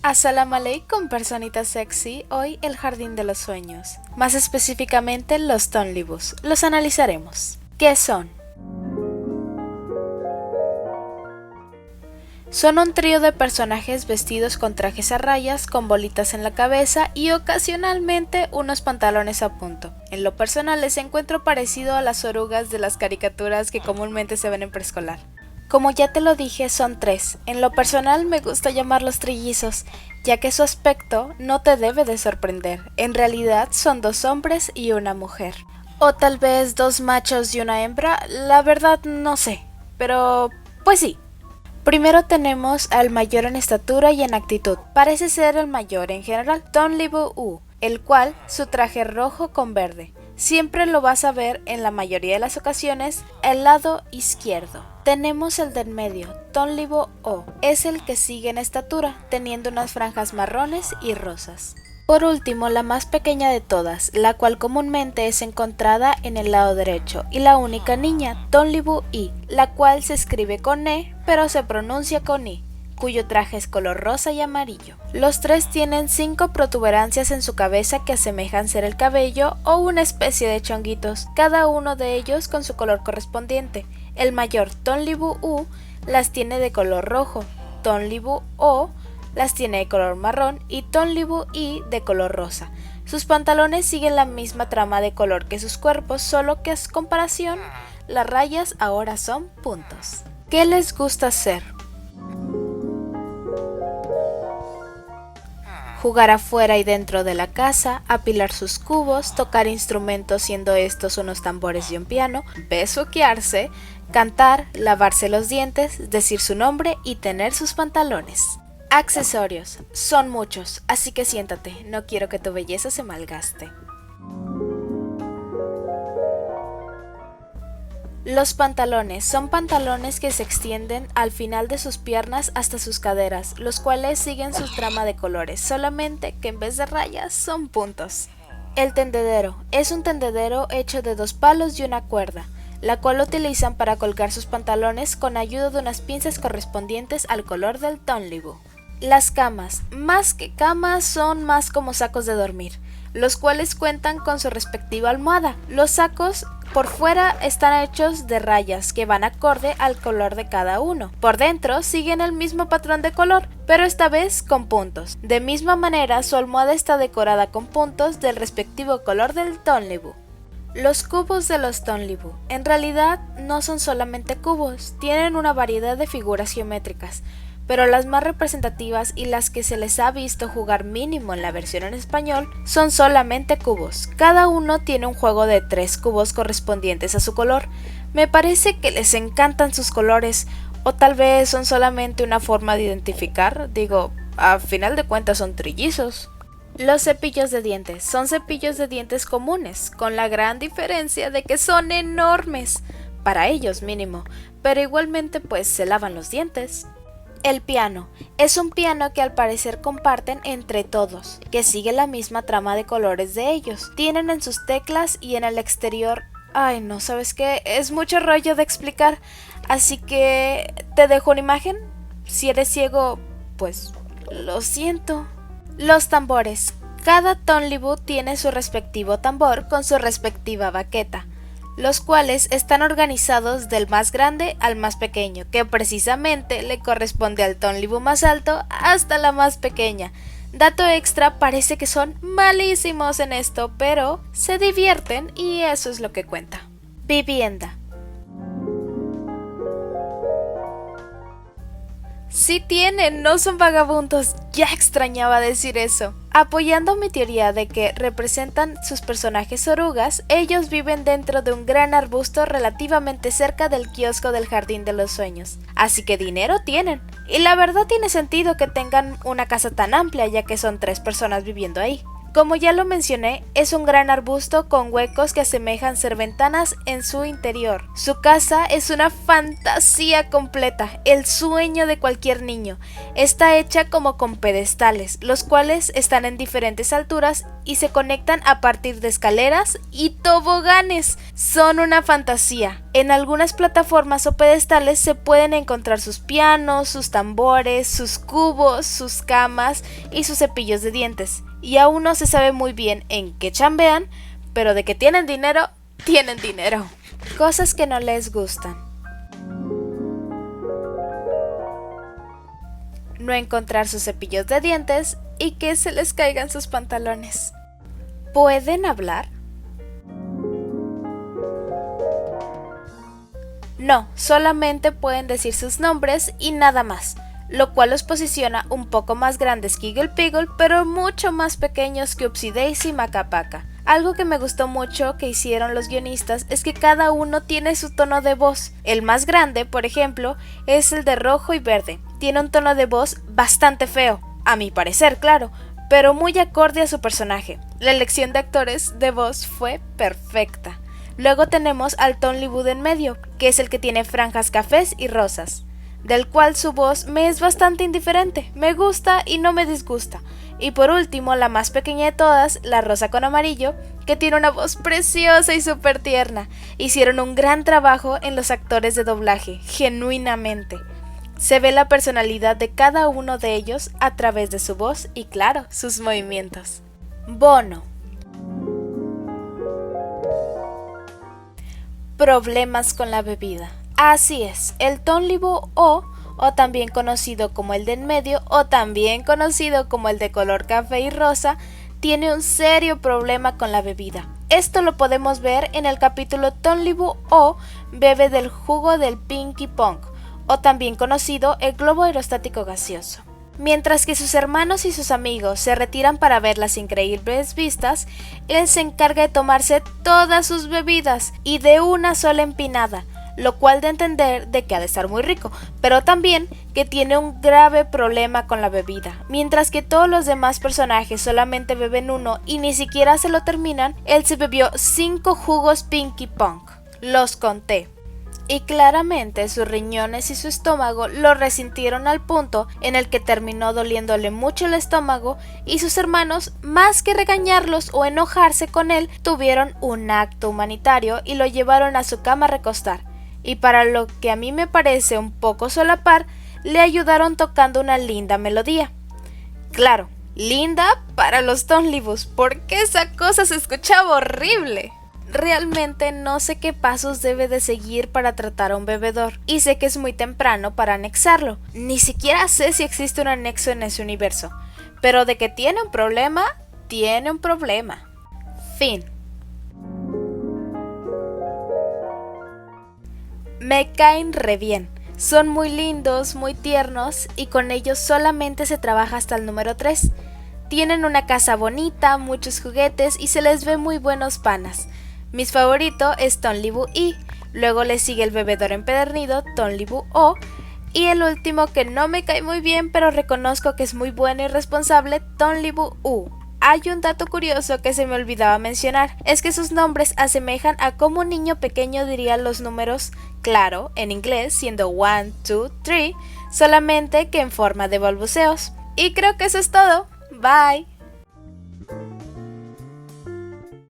Assalamu alaikum, personitas sexy. Hoy el jardín de los sueños, más específicamente los tonlibus. Los analizaremos. ¿Qué son? Son un trío de personajes vestidos con trajes a rayas, con bolitas en la cabeza y ocasionalmente unos pantalones a punto. En lo personal les encuentro parecido a las orugas de las caricaturas que comúnmente se ven en preescolar. Como ya te lo dije, son tres. En lo personal me gusta llamarlos trillizos, ya que su aspecto no te debe de sorprender. En realidad son dos hombres y una mujer. O tal vez dos machos y una hembra, la verdad no sé. Pero pues sí. Primero tenemos al mayor en estatura y en actitud. Parece ser el mayor en general, Tonlibu U, el cual su traje rojo con verde. Siempre lo vas a ver en la mayoría de las ocasiones el lado izquierdo. Tenemos el del medio, Tonlibu O, es el que sigue en estatura, teniendo unas franjas marrones y rosas. Por último, la más pequeña de todas, la cual comúnmente es encontrada en el lado derecho, y la única niña, Tonlibu I, la cual se escribe con E, pero se pronuncia con I, cuyo traje es color rosa y amarillo. Los tres tienen 5 protuberancias en su cabeza que asemejan ser el cabello o una especie de chonguitos, cada uno de ellos con su color correspondiente. El mayor, Tonlibu U, las tiene de color rojo, Tonlibu O las tiene de color marrón y Tonlibu I de color rosa. Sus pantalones siguen la misma trama de color que sus cuerpos, solo que a comparación, las rayas ahora son puntos. ¿Qué les gusta hacer? Jugar afuera y dentro de la casa, apilar sus cubos, tocar instrumentos siendo estos unos tambores y un piano, besuquearse, cantar, lavarse los dientes, decir su nombre y tener sus pantalones. Accesorios. Son muchos, así que siéntate, no quiero que tu belleza se malgaste. Los pantalones son pantalones que se extienden al final de sus piernas hasta sus caderas, los cuales siguen su trama de colores, solamente que en vez de rayas son puntos. El tendedero es un tendedero hecho de 2 palos y una cuerda, la cual utilizan para colgar sus pantalones con ayuda de unas pinzas correspondientes al color del Tonlibu. Las camas, más que camas, son más como sacos de dormir, los cuales cuentan con su respectiva almohada. Los sacos por fuera están hechos de rayas que van acorde al color de cada uno. Por dentro siguen el mismo patrón de color, pero esta vez con puntos. De misma manera, su almohada está decorada con puntos del respectivo color del Tonlibu. Los cubos de los Tonlibu en realidad no son solamente cubos, tienen una variedad de figuras geométricas, pero las más representativas y las que se les ha visto jugar mínimo en la versión en español son solamente cubos. Cada uno tiene un juego de 3 cubos correspondientes a su color. Me parece que les encantan sus colores, o tal vez son solamente una forma de identificar, a final de cuentas son trillizos. Los cepillos de dientes son cepillos de dientes comunes, con la gran diferencia de que son enormes, para ellos mínimo, pero igualmente pues se lavan los dientes. El piano es un piano que al parecer comparten entre todos, que sigue la misma trama de colores de ellos. Tienen en sus teclas y en el exterior... Ay no, ¿sabes qué? Es mucho rollo de explicar, así que te dejo una imagen. Si eres ciego, pues lo siento. Los tambores. Cada Tonlibu tiene su respectivo tambor con su respectiva baqueta, los cuales están organizados del más grande al más pequeño, que precisamente le corresponde al Tonlibu más alto hasta la más pequeña. Dato extra, parece que son malísimos en esto, pero se divierten y eso es lo que cuenta. Vivienda. Sí tienen, no son vagabundos, ya extrañaba decir eso. Apoyando mi teoría de que representan sus personajes orugas, ellos viven dentro de un gran arbusto relativamente cerca del kiosco del Jardín de los Sueños. Así que dinero tienen. Y la verdad tiene sentido que tengan una casa tan amplia, ya que son 3 personas viviendo ahí. Como ya lo mencioné, es un gran arbusto con huecos que asemejan ser ventanas en su interior. Su casa es una fantasía completa, el sueño de cualquier niño. Está hecha como con pedestales, los cuales están en diferentes alturas y se conectan a partir de escaleras y toboganes. Son una fantasía. En algunas plataformas o pedestales se pueden encontrar sus pianos, sus tambores, sus cubos, sus camas y sus cepillos de dientes. Y aún no se sabe muy bien en qué chambean, pero de que tienen dinero, tienen dinero. Cosas que no les gustan. No encontrar sus cepillos de dientes y que se les caigan sus pantalones. ¿Pueden hablar? No, solamente pueden decir sus nombres y nada más, lo cual los posiciona un poco más grandes que Eagle Peagle, pero mucho más pequeños que Upsy Daisy y Maca Paca. Algo que me gustó mucho que hicieron los guionistas es que cada uno tiene su tono de voz. El más grande, por ejemplo, es el de rojo y verde. Tiene un tono de voz bastante feo, a mi parecer, claro, pero muy acorde a su personaje. La elección de actores de voz fue perfecta. Luego tenemos al Tonliboo de en medio, que es el que tiene franjas cafés y rosas, del cual su voz me es bastante indiferente, me gusta y no me disgusta. Y por último, la más pequeña de todas, la rosa con amarillo, que tiene una voz preciosa y súper tierna. Hicieron un gran trabajo en los actores de doblaje, genuinamente. Se ve la personalidad de cada uno de ellos a través de su voz y, claro, sus movimientos. Bono. Problemas con la bebida. Así es, el Tonliboo o también conocido como el de en medio o también conocido como el de color café y rosa, tiene un serio problema con la bebida. Esto lo podemos ver en el capítulo Tonliboo O bebe del jugo del Pinky Pong, o también conocido el globo aerostático gaseoso. Mientras que sus hermanos y sus amigos se retiran para ver las increíbles vistas, él se encarga de tomarse todas sus bebidas y de una sola empinada, lo cual da a entender de que ha de estar muy rico, pero también que tiene un grave problema con la bebida. Mientras que todos los demás personajes solamente beben uno y ni siquiera se lo terminan, él se bebió 5 jugos Pinky Pong. Los conté. Y claramente sus riñones y su estómago lo resintieron al punto en el que terminó doliéndole mucho el estómago y sus hermanos, más que regañarlos o enojarse con él, tuvieron un acto humanitario y lo llevaron a su cama a recostar. Y para lo que a mí me parece un poco solapar, le ayudaron tocando una linda melodía. Claro, linda para los Tonliboos, porque esa cosa se escuchaba horrible. Realmente no sé qué pasos debe de seguir para tratar a un bebedor, y sé que es muy temprano para anexarlo. Ni siquiera sé si existe un anexo en ese universo, pero de que tiene un problema, tiene un problema. Fin. Me caen re bien. Son muy lindos, muy tiernos, y con ellos solamente se trabaja hasta el número 3. Tienen una casa bonita, muchos juguetes y se les ve muy buenos panas. Mi favorito es Tonliboo I, luego le sigue el bebedor empedernido, Tonliboo O, y el último que no me cae muy bien pero reconozco que es muy bueno y responsable, Tonliboo U. Hay un dato curioso que se me olvidaba mencionar, es que sus nombres asemejan a cómo un niño pequeño diría los números, claro, en inglés siendo 1, 2, 3, solamente que en forma de balbuceos. Y creo que eso es todo. Bye.